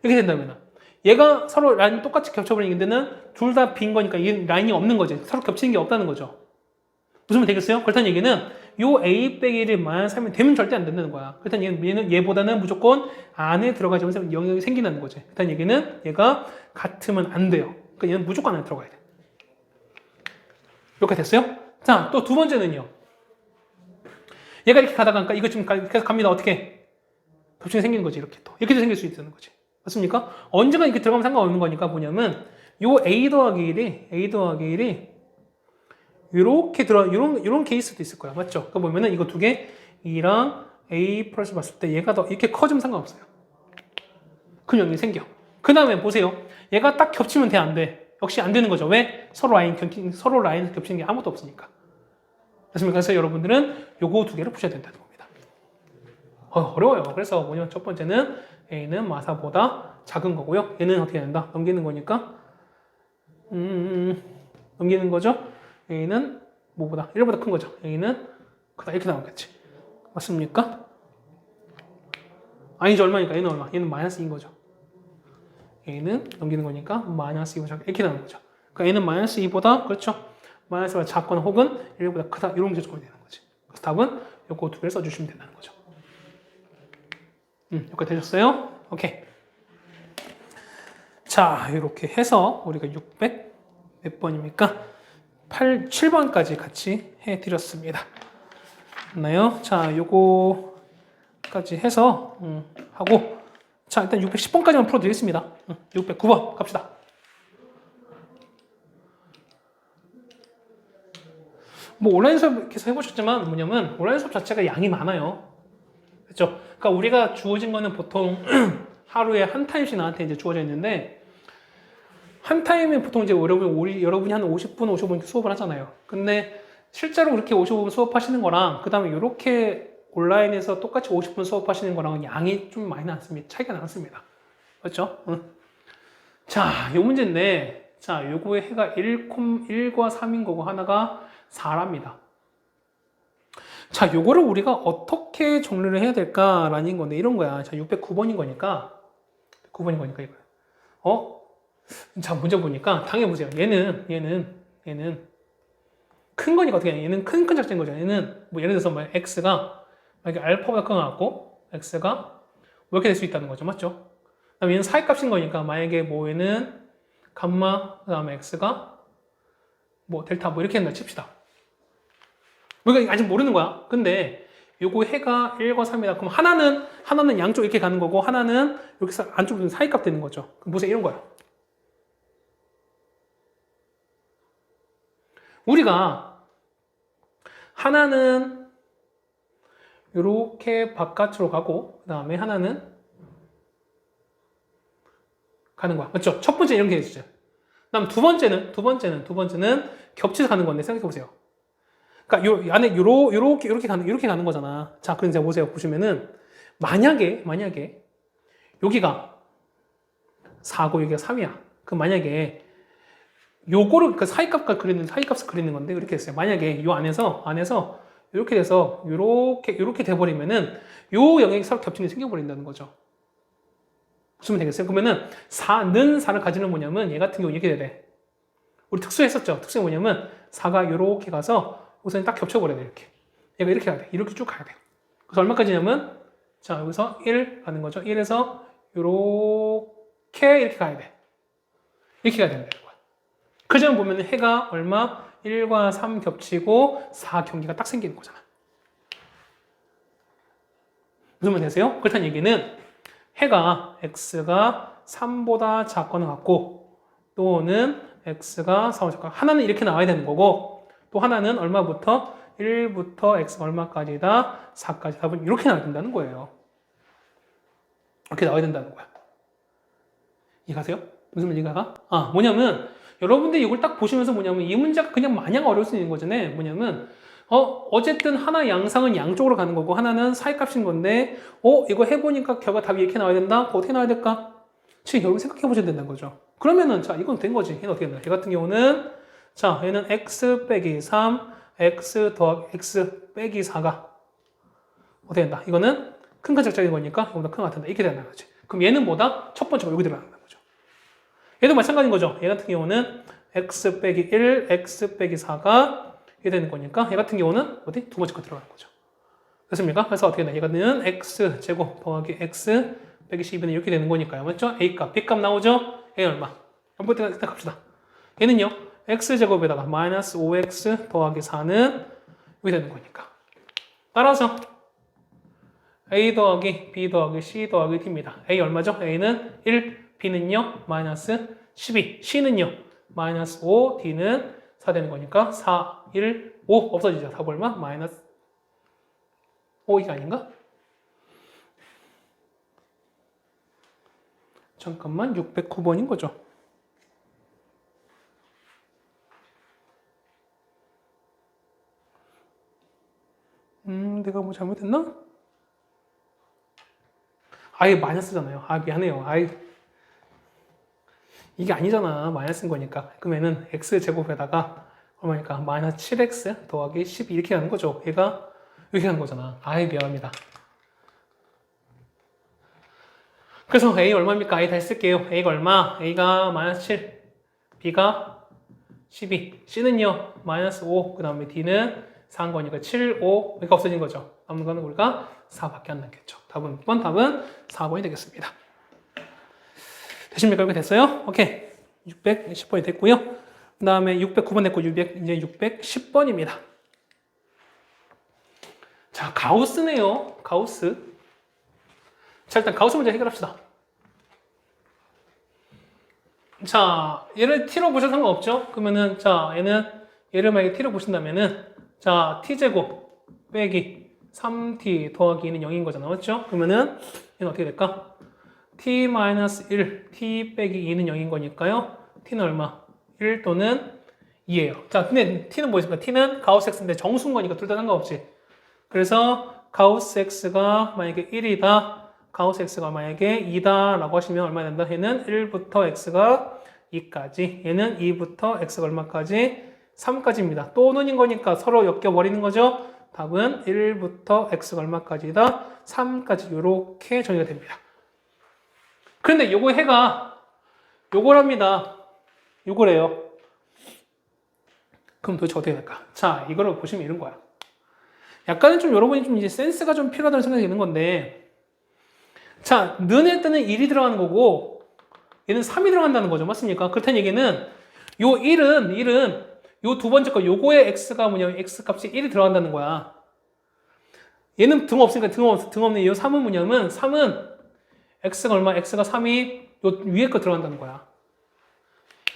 이렇게 된다면 얘가 서로 라인이 똑같이 겹쳐버리는 데는 둘 다 빈 거니까 이 라인이 없는 거지. 서로 겹치는 게 없다는 거죠. 무슨 말 되겠어요? 그렇다는 얘기는 요 A 빼기 1을 마이너스 하면 되면 절대 안 된다는 거야. 그렇다는 얘는 얘보다는 무조건 안에 들어가지면서 영역이 생긴다는 거지. 그렇다는 얘기는 얘가 같으면 안 돼요. 그러니까 얘는 무조건 안에 들어가야 돼. 이렇게 됐어요? 자, 또 두 번째는요. 얘가 이렇게 가다가 그러니까 이거 지금 계속 갑니다. 어떻게? 겹치게 생기는 거지. 이렇게 또. 이렇게도 생길 수 있다는 거지. 맞습니까? 언제가 이렇게 들어가면 상관없는 거니까 뭐냐면 요 A 더하기 1이 이렇게 이런 케이스도 있을 거야. 맞죠? 그러니까 보면은 이거 두 개, 2랑 A 플러스 봤을 때 얘가 더 이렇게 커지면 상관없어요. 그 영역이 생겨. 그 다음에 보세요. 얘가 딱 겹치면 돼, 안 돼? 역시 안 되는 거죠. 왜? 서로 라인 겹치는 게 아무것도 없으니까. 그래서 여러분들은 요거 두 개를 푸셔야 된다는 겁니다. 어려워요. 그래서 뭐냐면 첫 번째는 A는 마사보다 작은 거고요. 얘는 어떻게 된다? 넘기는 거니까. 넘기는 거죠. A는 뭐보다? 1보다 큰 거죠. A는 크다. 이렇게 나오겠지. 맞습니까? 아니죠. 얼마니까? 얘는 얼마? 얘는 마이너스 2인 거죠. A는 넘기는 거니까 마이너스 2보다 이렇게 나오는 거죠. 그러니까 A는 마이너스 2보다 그렇죠. 마이너스가 작거나 혹은 1보다 크다. 이런 게 조건이 되는 거지. 그래서 답은 요거 두 개를 써주시면 된다는 거죠. 여기까지 되셨어요? 오케이. 자, 이렇게 해서 우리가 600 몇 번입니까? 7번까지 같이 해드렸습니다. 맞나요? 자, 요거까지 해서 하고 자, 일단 610번까지만 풀어드리겠습니다. 609번 갑시다. 뭐 온라인 수업 계속 해보셨지만 뭐냐면 온라인 수업 자체가 양이 많아요. 그렇죠? 그러니까 우리가 주어진 거는 보통 하루에 한 타임씩 나한테 이제 주어져 있는데 한 타임에 보통 이제 여러분이 한 50분, 55분 수업을 하잖아요. 근데 실제로 그렇게 55분 수업하시는 거랑 그 다음에 이렇게 온라인에서 똑같이 50분 수업하시는 거랑은 양이 좀 많이 나습니다. 차이가 나습니다. 그렇죠? 자, 요 문제인데 자, 요거의 해가 1과 3인 거고 하나가 4랍니다. 자, 요거를 우리가 어떻게 정리를 해야 될까라는 건데 이런 거야. 자, 609번인 거니까 9번인 거니까 이거야. 자, 문제 보니까 당해보세요. 얘는 큰 거니까 어떻게 해? 얘는 큰 작자인 거죠. 얘는 뭐 예를 들어서 뭐 x가 만약에 알파보다 큰 거 같고 x가 뭐 이렇게 될 수 있다는 거죠. 맞죠? 그다음에 얘는 사이값인 거니까 만약에 뭐 얘는 감마 그다음에 x가 뭐 델타 뭐 이렇게 된다 칩시다. 우리가 아직 모르는 거야. 근데 요거 해가 1과 3이다. 그럼 하나는 양쪽 이렇게 가는 거고 하나는 여기서 안쪽으로 사이값 되는 거죠. 그럼 보세요. 이런 거야. 우리가 하나는 이렇게 바깥으로 가고 그 다음에 하나는 가는 거야. 맞죠? 첫 번째 이렇게 해주죠. 그 다음 두 번째는 겹쳐서 가는 건데 생각해 보세요. 그러니까 요 안에 이렇게 가는 거잖아. 자, 그럼 이제 보세요. 보시면은 만약에 여기가 4고 여기가 3이야. 그럼 만약에 요거를 그 사이값을 그리는 건데 이렇게 됐어요. 만약에 요 안에서 이렇게 돼서 이렇게 돼버리면은 요 영역이 서로 겹치는 게 생겨버린다는 거죠. 보시면 되겠어요. 그러면은 4는 4를 가지는 뭐냐면 얘 같은 경우 이렇게 돼. 우리 특수했었죠. 특수는 뭐냐면 4가 이렇게 가서 우선 딱 겹쳐버려야 돼. 이렇게. 얘가 이렇게 가야 돼. 이렇게 쭉 가야 돼요. 그래서 얼마까지냐면 자 여기서 1 가는 거죠. 1에서 이렇게 가야 돼. 이렇게 가야 된다는 거야. 그 점 보면 해가 얼마? 1과 3 겹치고 4 경계가 딱 생기는 거잖아. 무슨 말 되세요? 그렇다는 얘기는 해가 x가 3보다 작거나 같고 또는 x가 4보다 작거나 하나는 이렇게 나와야 되는 거고 또 하나는 얼마부터? 1부터 x 얼마까지다? 4까지 답은 이렇게 나와야 된다는 거예요. 이렇게 나와야 된다는 거야. 이해가세요? 무슨 말인가? 뭐냐면 여러분들이 이걸 딱 보시면서 뭐냐면 이 문제가 그냥 마냥 어려울 수 있는 거잖아요. 뭐냐면 어쨌든 하나 양상은 양쪽으로 가는 거고 하나는 사이값인 건데 이거 해보니까 결과 답이 이렇게 나와야 된다? 어떻게 나와야 될까? 지금 여러분 생각해 보셔야 된다는 거죠. 그러면은 자 이건 된 거지. 얘는 어떻게 된다? 얘 같은 경우는 자 얘는 x 빼기 3 x 더하기 x 빼기 4가 어떻게 된다? 이거는 큰 가적적인 거니까 이거보다 큰 거 같은다. 이렇게 된다는 거지. 그럼 얘는 뭐다? 첫 번째가 여기 들어가는 거죠. 얘도 마찬가지인 거죠. 얘 같은 경우는 x 빼기 1 x 빼기 4가 이게 되는 거니까 얘 같은 경우는 어디? 두 번째 거 들어가는 거죠. 됐습니까? 그래서 어떻게 되나? 얘는 x 제곱 더하기 x 빼기 12는 이렇게 되는 거니까요. 맞죠? a 값, b 값 나오죠? a 얼마? 한번 일단 갑시다. 얘는요. x 제곱에다가 마이너스 5x 더하기 4는 이렇게 되는 거니까. 따라서 a 더하기 b 더하기 c 더하기 d입니다. a 얼마죠? a는 1, b는요. 마이너스 12, c는요. 마이너스 5, d는 4 되는 거니까 4, 1, 5 없어지죠. 답 얼마? 마이너스 5 이게 아닌가? 잠깐만 609번인 거죠. 내가 뭐 잘못했나? 아예 마이너스잖아요. 미안해요. 이게 아니잖아. 마이너스인 거니까. 그러면은 x제곱에다가 얼마니까? 마이너스 7x 더하기 12 이렇게 가는 거죠. 얘가 이렇게 가는 거잖아. 미안합니다. 그래서 a 얼마입니까? a 다시 쓸게요. a가 얼마? a가 마이너스 7, b가 12, c는요 마이너스 5, 그 다음에 d는 4인 거니까 7, 5 이렇게 없어진 거죠. 남은 거는 우리가 4밖에 안 남겠죠. 답은 6번 답은 4번이 되겠습니다. 되십니까? 이렇게 됐어요? 오케이. 610번이 됐고요. 그 다음에 609번 됐고 이제 610번입니다. 자, 가우스네요. 가우스. 자, 일단 가우스 문제 해결합시다. 자, 얘를 t로 보셔도 상관없죠? 그러면은 자, 얘를 만약에 t로 보신다면은 자, t제곱 빼기 3t 더하기 2는 0인 거잖아. 맞죠? 그러면은 얘는 어떻게 될까? t-1, t 빼기 2는 0인 거니까요. t는 얼마? 1 또는 2예요. 자, 근데 t는 뭐였습니까? t는 가우스 x인데 정수인 거니까 둘 다 상관없지. 그래서 가우스 x가 만약에 1이다. 가우스 x가 만약에 2다 라고 하시면 얼마 된다? 얘는 1부터 x가 2까지, 얘는 2부터 x가 얼마까지? 3까지입니다. 또 는인 거니까 서로 엮여버리는 거죠. 답은 1부터 x가 얼마까지다? 3까지 이렇게 정리가 됩니다. 그런데 요거 해가 요거랍니다. 요거래요. 그럼 도대체 어떻게 될까? 자, 이거를 보시면 이런 거야. 약간은 좀 여러분이 좀 이제 센스가 좀 필요하다는 생각이 드는 건데, 자, 는에 때는 1이 들어가는 거고, 얘는 3이 들어간다는 거죠. 맞습니까? 그렇다는 얘기는, 요 1은, 요 두 번째 거, 요거의 x가 뭐냐면, x 값이 1이 들어간다는 거야. 얘는 등 없으니까 등 없는 이 3은 뭐냐면, 3은 x가 얼마? x가 3이 요 위에 거 들어간다는 거야.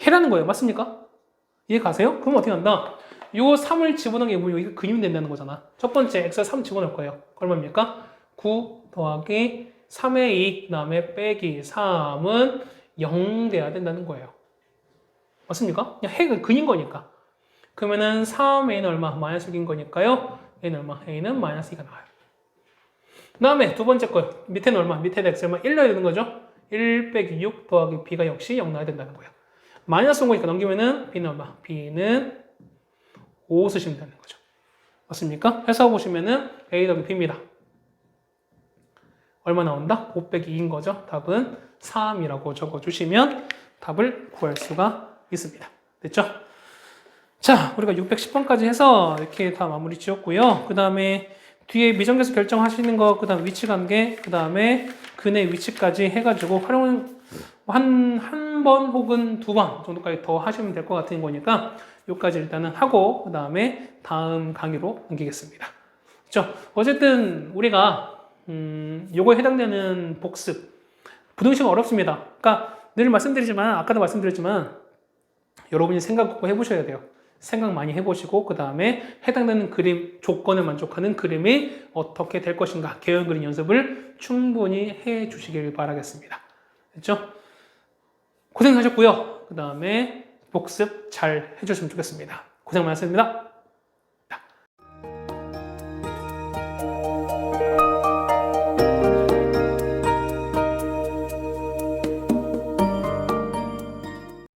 해라는 거예요. 맞습니까? 이해 가세요? 그럼 어떻게 한다? 요 3을 집어넣은 게 뭐예요? 이게 근육이 된다는 거잖아. 첫 번째 x가 3 집어넣을 거예요. 얼마입니까? 9 더하기 3의 2, 그 다음에 빼기 3은 0 돼야 된다는 거예요. 맞습니까? 그냥 해가 근인 거니까. 그러면은 3a는 얼마? 마이너스 6인 거니까요. a는 얼마? a는 마이너스 2가 나와요. 그 다음에 두 번째 거 밑에는 얼마? 밑에는 x 얼마? 1 넣어야 되는 거죠. 1 빼기 6 더하기 b가 역시 0 나와야 된다는 거예요. 마이너스 온 거니까 넘기면은 b는 얼마? b는 5 쓰시면 되는 거죠. 맞습니까? 해서 보시면은 a 더하기 b입니다. 얼마 나온다? 5 빼기 2인 거죠. 답은 3이라고 적어주시면 답을 구할 수가 있습니다. 됐죠? 자, 우리가 610번까지 해서 이렇게 다 마무리 지었고요. 그 다음에 뒤에 미정계수 결정하시는 거, 그 다음 위치 관계, 그 다음에 근의 위치까지 해가지고 활용 한 번 혹은 두 번 정도까지 더 하시면 될 것 같은 거니까 요까지 일단은 하고 그 다음에 다음 강의로 넘기겠습니다. 그렇죠? 어쨌든 우리가 요거에 해당되는 복습 부등식 어렵습니다. 그러니까 늘 말씀드리지만 아까도 말씀드렸지만 여러분이 생각 꼭 해보셔야 돼요. 생각 많이 해보시고 그 다음에 해당되는 그림 조건을 만족하는 그림이 어떻게 될 것인가 개연 그림 연습을 충분히 해 주시길 바라겠습니다. 됐죠? 고생하셨고요. 그 다음에 복습 잘 해주셨으면 좋겠습니다. 고생 많으셨습니다.